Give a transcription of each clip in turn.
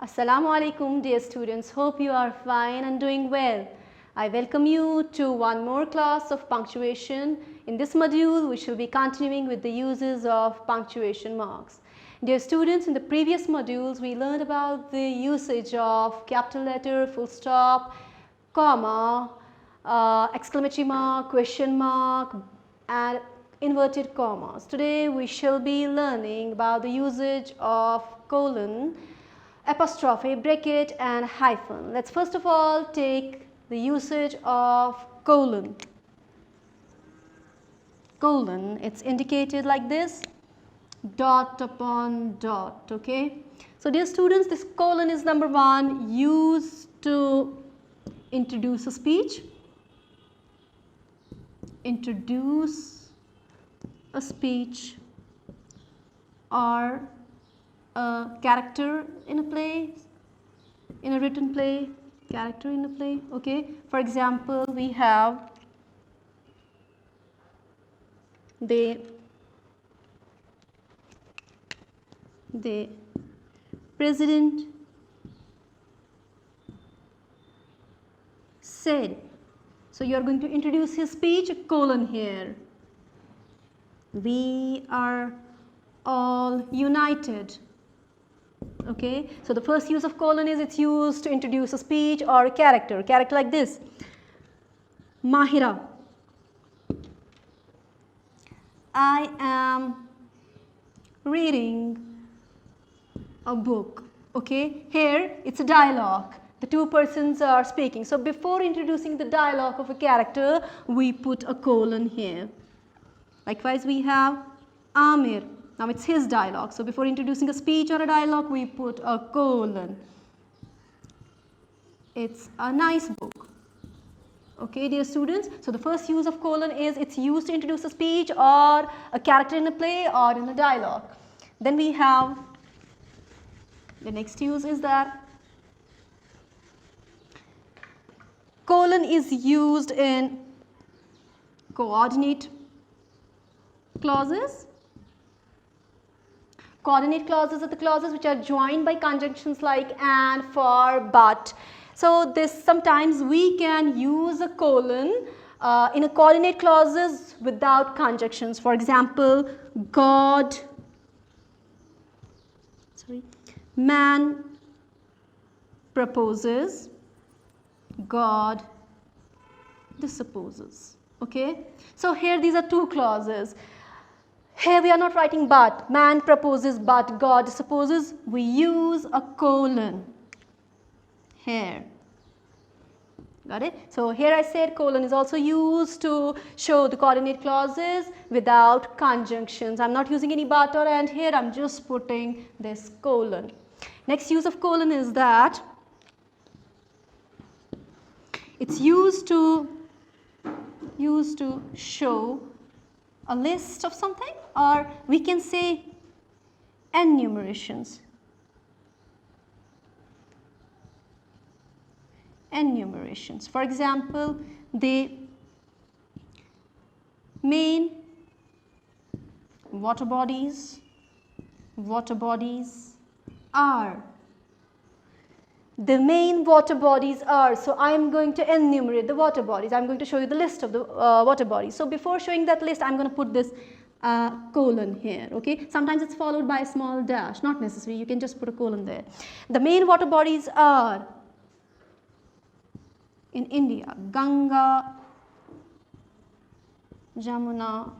Assalamu alaikum dear students, hope you are fine and doing well. I welcome you to one more class of punctuation. In this module we shall be continuing with the uses of punctuation marks. Dear students, in the previous modules we learned about the usage of capital letter, full stop, comma, exclamatory mark, question mark and inverted commas. Today we shall be learning about the usage of colon, apostrophe, bracket and hyphen. Let's first of all take the usage of colon. Colon, it's indicated like this, dot upon dot, okay. So dear students, this colon is number one, used to introduce a speech, or a character in a play, in a written play, character in a play, okay. For example, we have the president said. So you are going to introduce his speech, a colon here. We are all united. Okay, so the first use of colon is it's used to introduce a speech or a character like this. Mahira, I am reading a book. Okay, here it's a dialogue. The two persons are speaking. So before introducing the dialogue of a character, we put a colon here. Likewise, we have Amir. Now it's his dialogue. So before introducing a speech or a dialogue, we put a colon. It's a nice book. Okay, dear students. So the first use of colon is it's used to introduce a speech or a character in a play or in a dialogue. Then we have the next use is that colon is used in coordinate clauses. Coordinate clauses are the clauses which are joined by conjunctions like and, for, but. So this sometimes we can use a colon in a coordinate clauses without conjunctions. For example, man proposes, God disopposes. Okay. So here these are two clauses. Here we are not writing but, man proposes but God disopposes, we use a colon here. Got it? So here I said colon is also used to show the coordinate clauses without conjunctions. I am not using any but or and here, I am just putting this colon. Next use of colon is that it's used to show a list of something, or we can say enumerations. Enumerations. For example, the main water bodies are. The main water bodies are. So I am going to enumerate the water bodies. I am going to show you the list of the water bodies. So before showing that list, I am going to put this colon here. Okay. Sometimes it's followed by a small dash. Not necessary. You can just put a colon there. The main water bodies are in India: Ganga, Jamuna,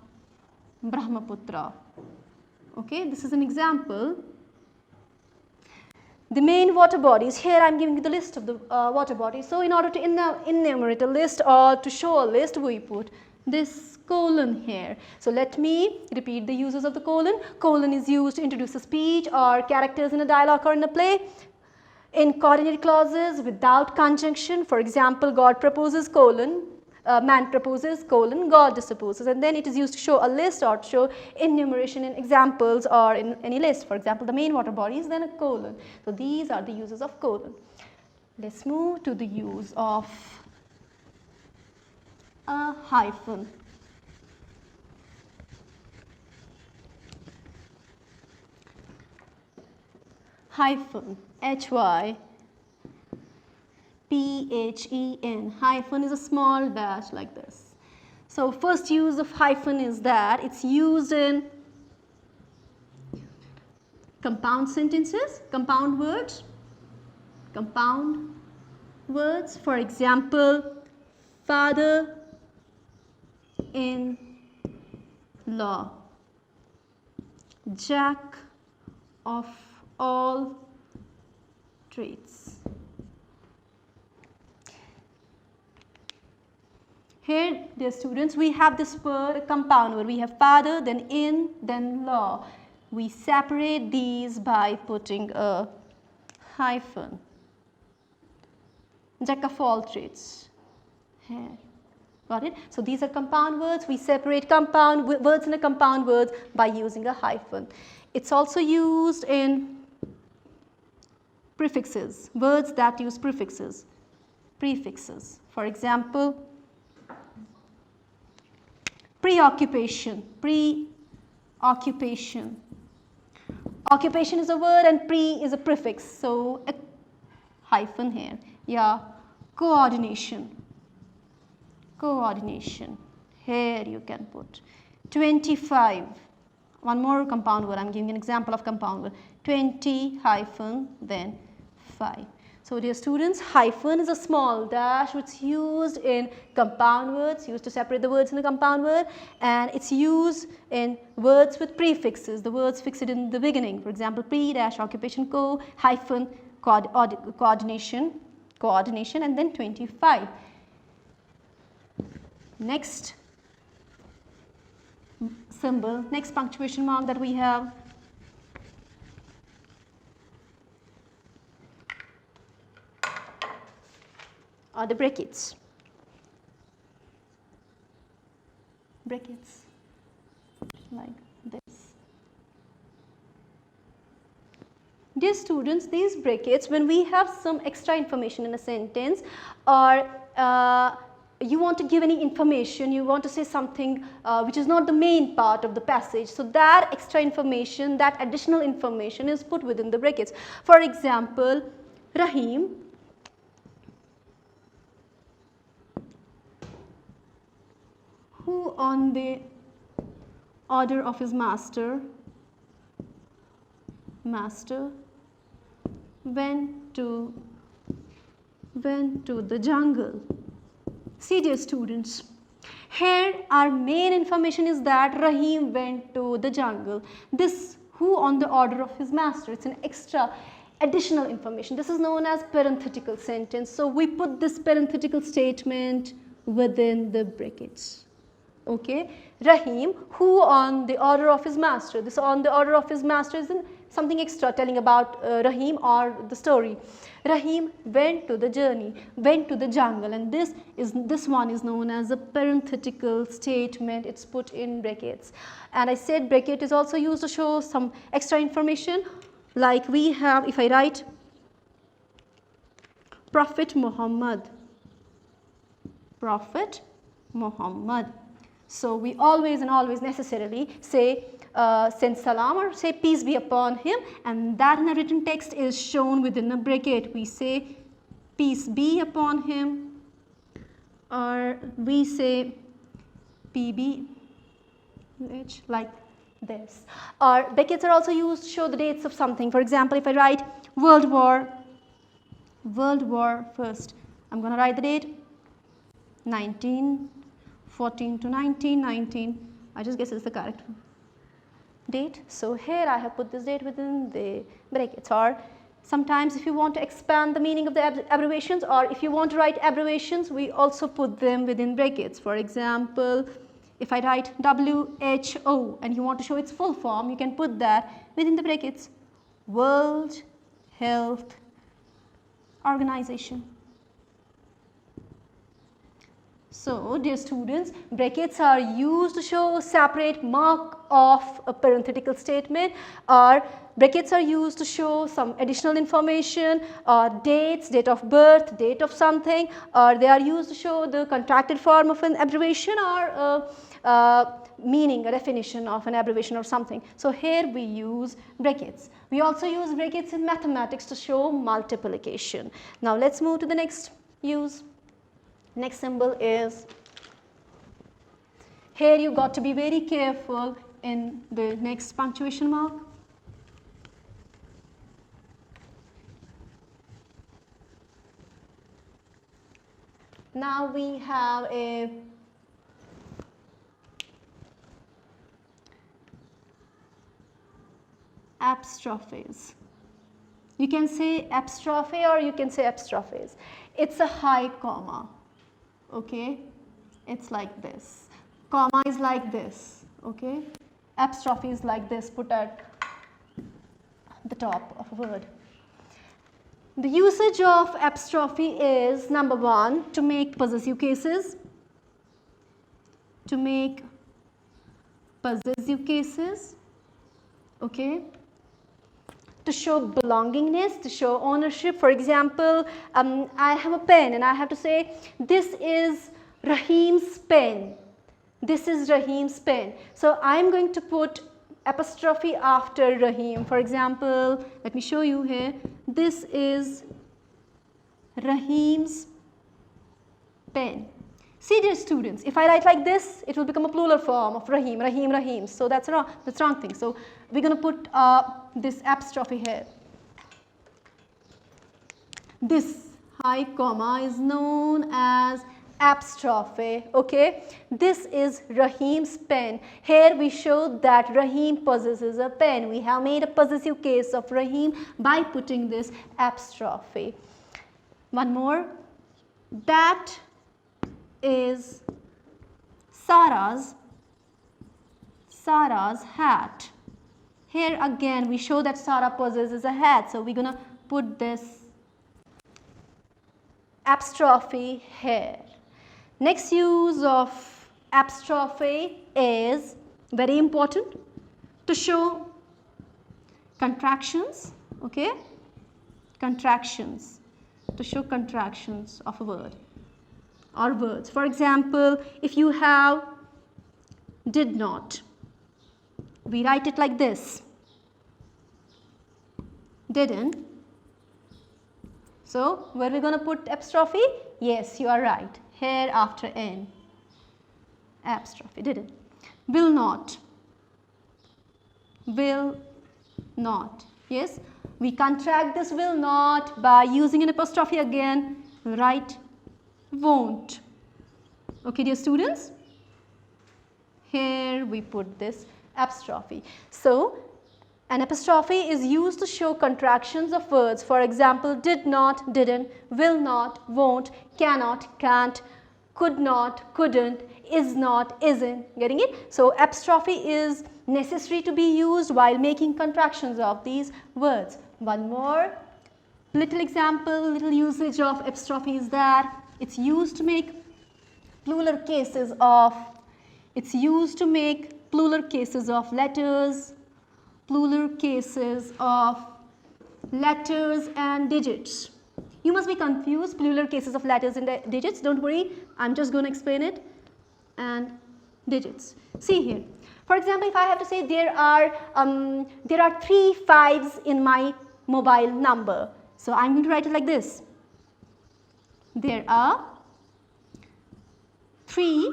Brahmaputra. Okay. This is an example. The main water bodies, here I am giving you the list of the water bodies. So in order to enumerate a list or to show a list, we put this colon here. So let me repeat the uses of the colon. Colon is used to introduce a speech or characters in a dialogue or in a play. In coordinate clauses without conjunction, for example, God proposes colon, man proposes colon, God disopposes, and then it is used to show a list or to show enumeration in examples or in any list. For example, the main water bodies, then a colon. So these are the uses of colon. Let's move to the use of a hyphen. hyphen, H-Y-P-H-E-N. Hyphen is a small dash like this. So first use of hyphen is that it's used in compound sentences, compound words. For example, father-in-law, jack of all trades. Here, dear students, we have this word, a compound word. We have father, then in, then law. We separate these by putting a hyphen. Jack of all trades. Here. Got it? So these are compound words. We separate compound words and a compound words by using a hyphen. It's also used in prefixes, words that use prefixes. For example, preoccupation. Occupation is a word and pre is a prefix, so a hyphen here. Yeah, coordination. Here you can put 25. One more compound word. I'm giving an example of compound word. 20 hyphen then 5. So dear students, hyphen is a small dash which is used in compound words, used to separate the words in the compound word, and it's used in words with prefixes, the words fixed in the beginning. For example, pre dash occupation co hyphen coordination and then 25. Next symbol, next punctuation mark that we have are the brackets. Like this. Dear students, these brackets, when we have some extra information in a sentence, or you want to give any information, you want to say something which is not the main part of the passage, so that extra information, that additional information is put within the brackets. For example, Rahim who on the order of his master went to the jungle. See dear students, here our main information is that Rahim went to the jungle. This who on the order of his master, it's an extra additional information. This is known as parenthetical sentence. So we put this parenthetical statement within the brackets. Okay, Rahim who on the order of his master. This on the order of his master is something extra telling about Rahim or the story. Rahim went to the journey, went to the jungle, and this one is known as a parenthetical statement. It's put in brackets. And I said bracket is also used to show some extra information, like we have, if I write Prophet Muhammad. So we always necessarily say send salam or say peace be upon him, and that in a written text is shown within a bracket. We say peace be upon him, or we say PBH like this. Or brackets are also used to show the dates of something. For example, if I write World War First, I'm going to write the date 1914 to 1919. I just guess it's the correct date. So here I have put this date within the brackets. Or sometimes if you want to expand the meaning of the abbreviations, or if you want to write abbreviations, we also put them within brackets. For example, if I write WHO and you want to show its full form, you can put that within the brackets. World Health Organization. So dear students, brackets are used to show separate mark of a parenthetical statement, or brackets are used to show some additional information, or dates, date of birth, date of something, or they are used to show the contracted form of an abbreviation, or meaning, a definition of an abbreviation or something. So here we use brackets. We also use brackets in mathematics to show multiplication. Now let's move to the next use. Next symbol is, here you got to be very careful in the next punctuation mark. Now we have a apstrophes. You can say apstrophe or you can say apstrophes. It's a high comma, okay? It's like this. Comma is like this, okay? Apstrophe is like this, put at the top of a word. The usage of apstrophe is, number one, to make possessive cases. To make possessive cases, okay? To show belongingness, to show ownership. For example, I have a pen and I have to say, this is Rahim's pen. This is Rahim's pen. So I am going to put apostrophe after Rahim. For example, let me show you here. This is Rahim's pen. See, dear students, if I write like this, it will become a plural form of Rahim, Rahim, Rahim. So that's wrong. That's wrong thing. So we're going to put this apostrophe here. This high comma is known as apostrophe, okay? This is Rahim's pen. Here we show that Rahim possesses a pen. We have made a possessive case of Rahim by putting this apostrophe. One more. That is Sarah's hat. Here again we show that Sarah possesses a hat. So we're going to put this apostrophe here. Next use of apostrophe is very important, to show contractions, okay? Contractions, to show contractions of a word or words. For example, if you have did not, we write it like this, didn't. So where are we going to put apostrophe? Yes, you are right. Here after N. Apostrophe, didn't. Will not. Will not. Yes, we contract this will not by using an apostrophe again. Write won't. Okay, dear students. Here we put this apostrophe. So an apostrophe is used to show contractions of words. For example, did not, didn't, will not, won't, cannot, can't, could not, couldn't, is not, isn't. Getting it? So apostrophe is necessary to be used while making contractions of these words. One more little example, little usage of apostrophe is that it's used to make plural cases of, letters, plural cases of letters and digits. You must be confused, plural cases of letters and digits. Don't worry, I'm just going to explain it. And digits. See here. For example, if I have to say there are 3 fives in my mobile number. So I'm going to write it like this. There are 3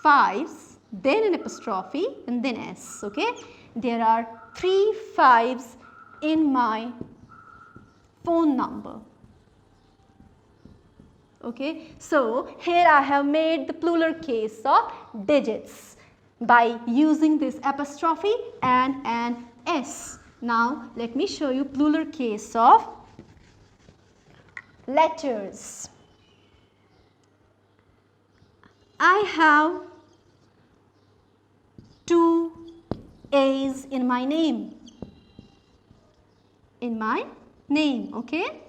fives, then an apostrophe and then S, okay? There are 3 fives in my phone number. Okay, so here I have made the plural case of digits by using this apostrophe and an S. Now let me show you plural case of letters. I have 2 A's in my name. Okay?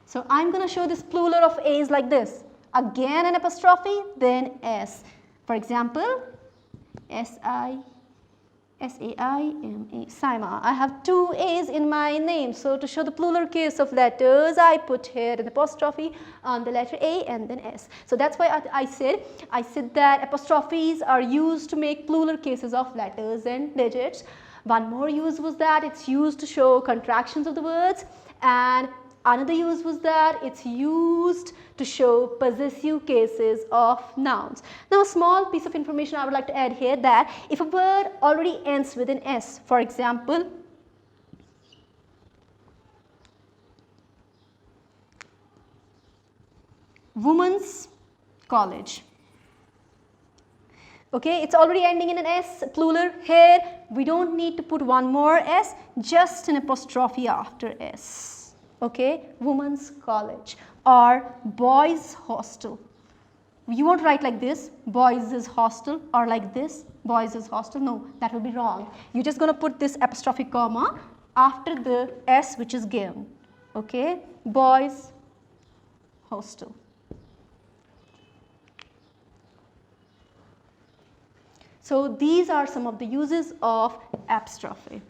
So I'm going to show this plural of A's like this. Again an apostrophe, then S. For example, S-I-M-A. S-A-I-M-A, Saima. I have two A's in my name. So to show the plural case of letters, I put here an apostrophe on the letter A and then S. So that's why I said that apostrophes are used to make plural cases of letters and digits. One more use was that it's used to show contractions of the words, and another use was that it's used to show possessive cases of nouns. Now a small piece of information I would like to add here, that if a word already ends with an S, for example, women's college. Okay, it's already ending in an S, plural. Here we don't need to put one more S, just an apostrophe after S. Okay, women's college or boys hostel. You won't write like this, boys' hostel, or like this, boys' hostel. No, that will be wrong. You're just going to put this apostrophe comma after the S which is given. Okay, boys hostel. So these are some of the uses of apostrophe.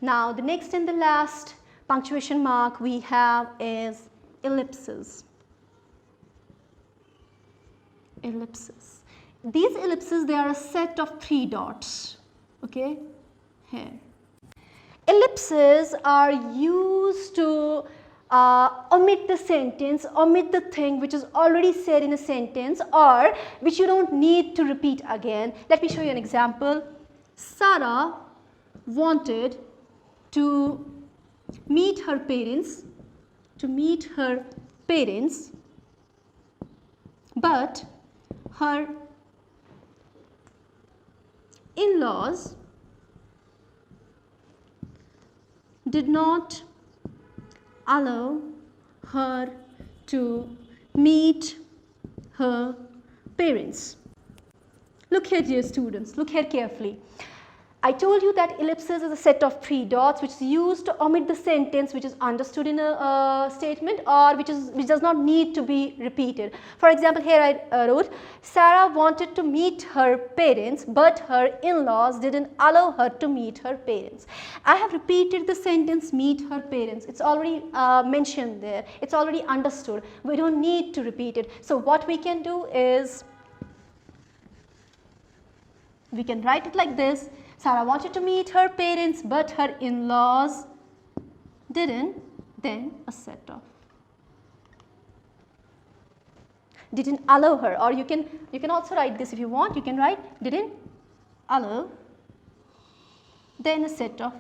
Now the next and the last punctuation mark we have is ellipses. Ellipses. These ellipses, they are a set of 3 dots. Okay, here. Ellipses are used to omit the sentence, omit the thing which is already said in a sentence or which you don't need to repeat again. Let me show you an example. Sarah wanted to meet her parents, but her in-laws did not allow her to meet her parents. Look here, dear students, look here carefully. I told you that ellipses is a set of 3 dots which is used to omit the sentence which is understood in a statement or which does not need to be repeated. For example, here I wrote, Sarah wanted to meet her parents but her in-laws didn't allow her to meet her parents. I have repeated the sentence meet her parents. It's already mentioned there. It's already understood. We don't need to repeat it. So what we can do is, we can write it like this. Sarah wanted to meet her parents but her in-laws didn't, then a set of. Didn't allow her, or you can also write this if you want. You can write didn't allow, then a set of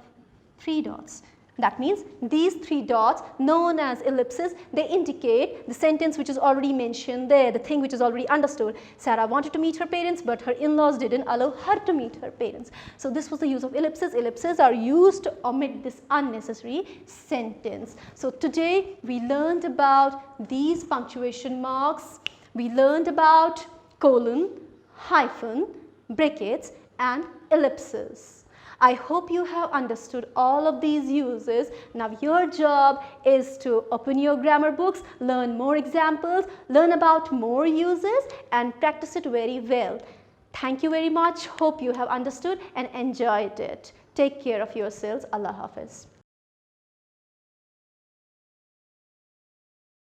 3 dots. That means these 3 dots known as ellipses, they indicate the sentence which is already mentioned there, the thing which is already understood. Sarah wanted to meet her parents but her in-laws didn't allow her to meet her parents. So this was the use of ellipses. Ellipses are used to omit this unnecessary sentence. So today we learned about these punctuation marks. We learned about colon, hyphen, brackets and ellipses. I hope you have understood all of these uses. Now your job is to open your grammar books, learn more examples, learn about more uses and practice it very well. Thank you very much. Hope you have understood and enjoyed it. Take care of yourselves. Allah Hafiz.